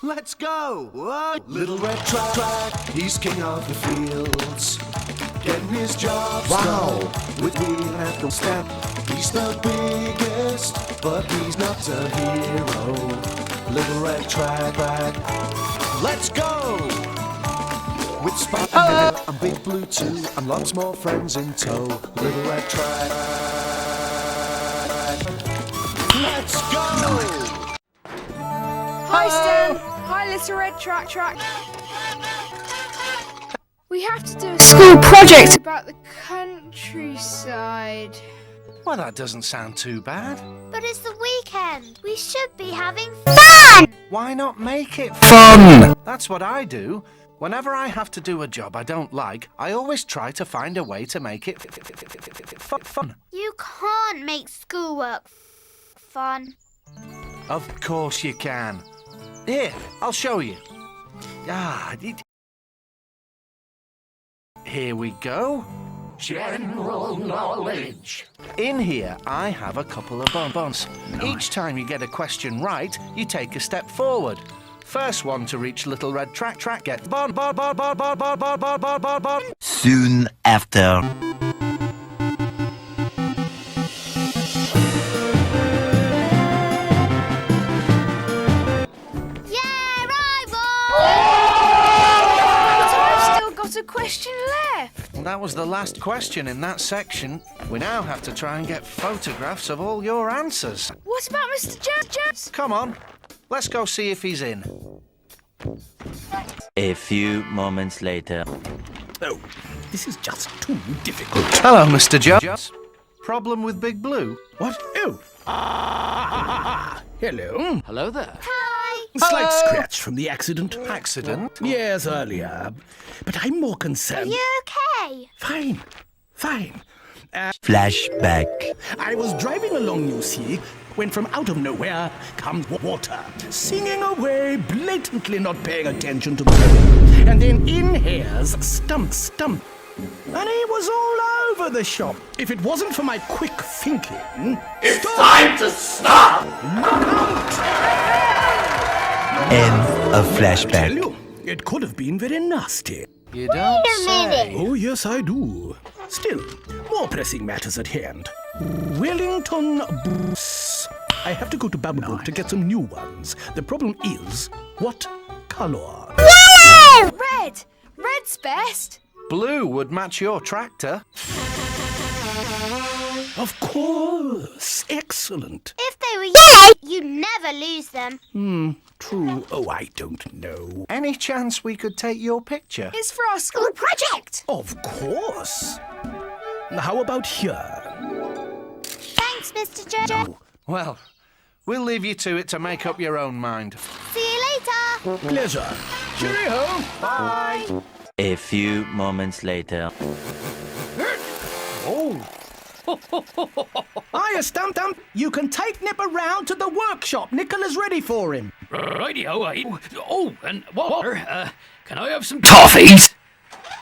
Let's go! Whoa. Little Red Trac-trac, he's king of the fields. Getting his job done with wheel at the step. He's the biggest, but he's not a hero. Little Red Trac-trac, let's go! With Spider-Man and Big Blue too, and lots more friends in tow. Little Red Trac-trac, let's go! Hi Stan! Hi Little Red Trac-trac! We have to do a school project about the countryside. Well, that doesn't sound too bad. But it's the weekend. We should be having fun! Why not make it fun? That's what I do. Whenever I have to do a job I don't like, I always try to find a way to make it fun. You can't make schoolwork fun. Of course you can. Here, I'll show you. Here we go. General knowledge. In here, I have a couple of bonbons. Nice. Each time you get a question right, you take a step forward. First one to reach Little Red Trac-trac gets bon. Soon after. A question left. Well, that was the last question in that section. We now have to try and get photographs of all your answers. What about Mr. Jones? Come on, let's go see if he's in. A few moments later. Oh, this is just too difficult. Hello, Mr. Jones. Problem with Big Blue? What? Oh. Hello. Hello there. Hi. Slight scratch from the accident. Accident? Yes, earlier. But I'm more concerned. Are you okay? Fine. Flashback. I was driving along, you see, when from out of nowhere comes water, singing away, blatantly not paying attention to the road. And then in hairs Stump. And he was all over the shop. If it wasn't for my quick thinking... It's time to stop! Look out! End of I flashback. tell you, it could have been very nasty. You don't say. Oh, yes, I do. Still, more pressing matters at hand. Wellington boots. I have to go to Babylon to get some new ones. The problem is, what color? Yellow! Red! Red's best! Blue would match your tractor. Of course. Excellent. If they were yellow, you'd never lose them. True. Oh, I don't know. Any chance we could take your picture? It's for our school project! Of course. How about here? Thanks, Mr. Jones. Well, we'll leave you to it to make up your own mind. See you later. Pleasure. Cheerio. Bye. A few moments later. Oh. Hiya, Stump. You can take Nip around to the workshop. Nicola's ready for him. Righty-o. Oh, and water. Can I have some toffees?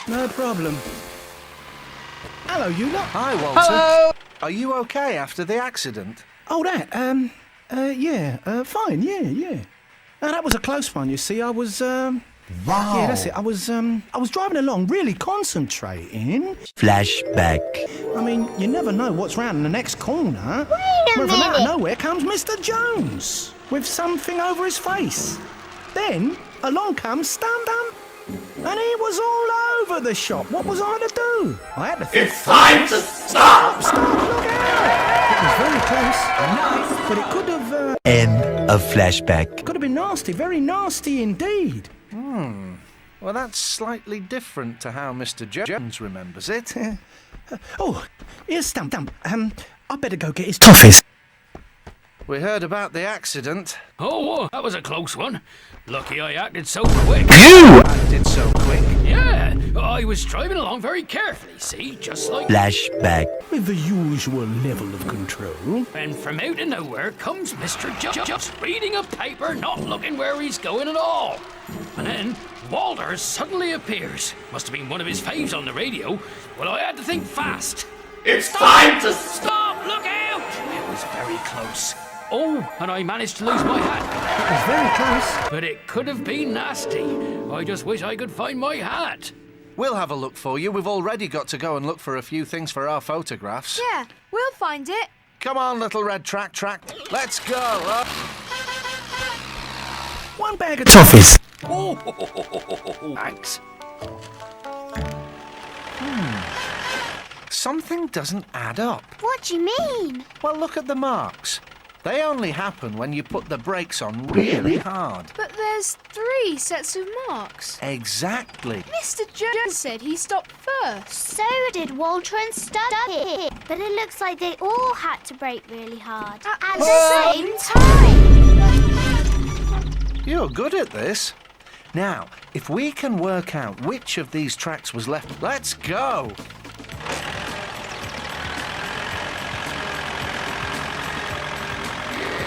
No problem. Hello, you lot. Hi, Walter. Hello! Are you okay after the accident? Oh, that. Fine. Yeah. That was a close one. You see, I was. Wow. Yeah, that's it. I was driving along, really concentrating. Flashback. I mean, you never know what's round the next corner. Wait a Well, from out of minute. nowhere comes Mr. Jones with something over his face. Then along comes Stump, and he was all over the shop. What was I to do? I had to think. It's time to stop! Stop! Look out! It was very close, but it could have. End of flashback. Could have been nasty, very nasty indeed. Well, that's slightly different to how Mr. Jones remembers it. Oh, here's Stump. I better go get his toffees. We heard about the accident. Oh, that was a close one. Lucky I acted so quick. You acted so quick. Yeah, I was driving along very carefully, see, just like... Flashback. With the usual level of control. And from out of nowhere comes Mr. Jones, reading a paper, not looking where he's going at all. And then Walter suddenly appears. Must have been one of his faves on the radio. Well, I had to think fast. It's time to Stop! Look out! It was very close. Oh, and I managed to lose my hat. That was very close. But it could have been nasty. I just wish I could find my hat. We'll have a look for you. We've already got to go and look for a few things for our photographs. Yeah, we'll find it. Come on, Little Red Trac-trac. Let's go. One bag of toffees. Oh, thanks. Something doesn't add up. What do you mean? Well, look at the marks. They only happen when you put the brakes on really hard. But there's 3 sets of marks. Exactly. Mr. Jones said he stopped first. So did Walter and Stubbs. But it looks like they all had to brake really hard. At the same time. You're good at this. Now, if we can work out which of these tracks was left, let's go.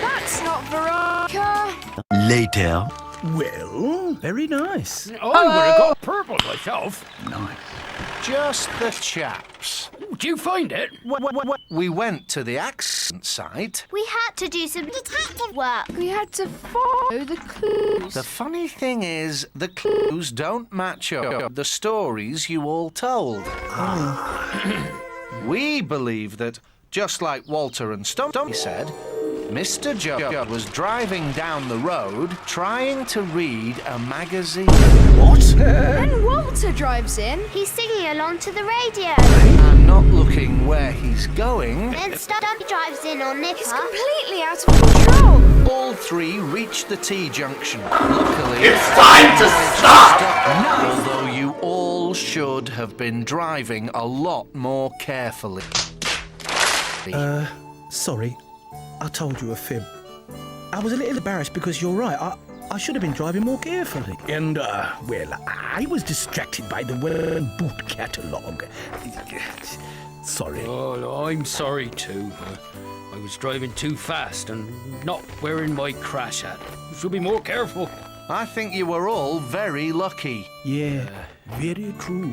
That's not Veronica. Later. Well, very nice. I would have got purple myself. Nice. Just the chaps. Did you find it? We went to the accident site. We had to do some detective work. We had to follow the clues. The funny thing is, the clues don't match up the stories you all told. We believe that, just like Walter and Stumpy said, Mr. Judd was driving down the road trying to read a magazine. What? Then Walter drives in. He's singing along to the radio. And not looking where he's going, Then Stubbs drives in on Nipper. He's completely out of control. all 3 reached the T-junction. Luckily, It's time to stop! although you all should have been driving a lot more carefully. Sorry. I told you a fib. I was a little embarrassed because you're right. I should have been driving more carefully. And, well, I was distracted by the boot catalogue. Sorry. Oh, I'm sorry too. I was driving too fast and not wearing my crash hat. Should be more careful. I think you were all very lucky. Yeah, very true.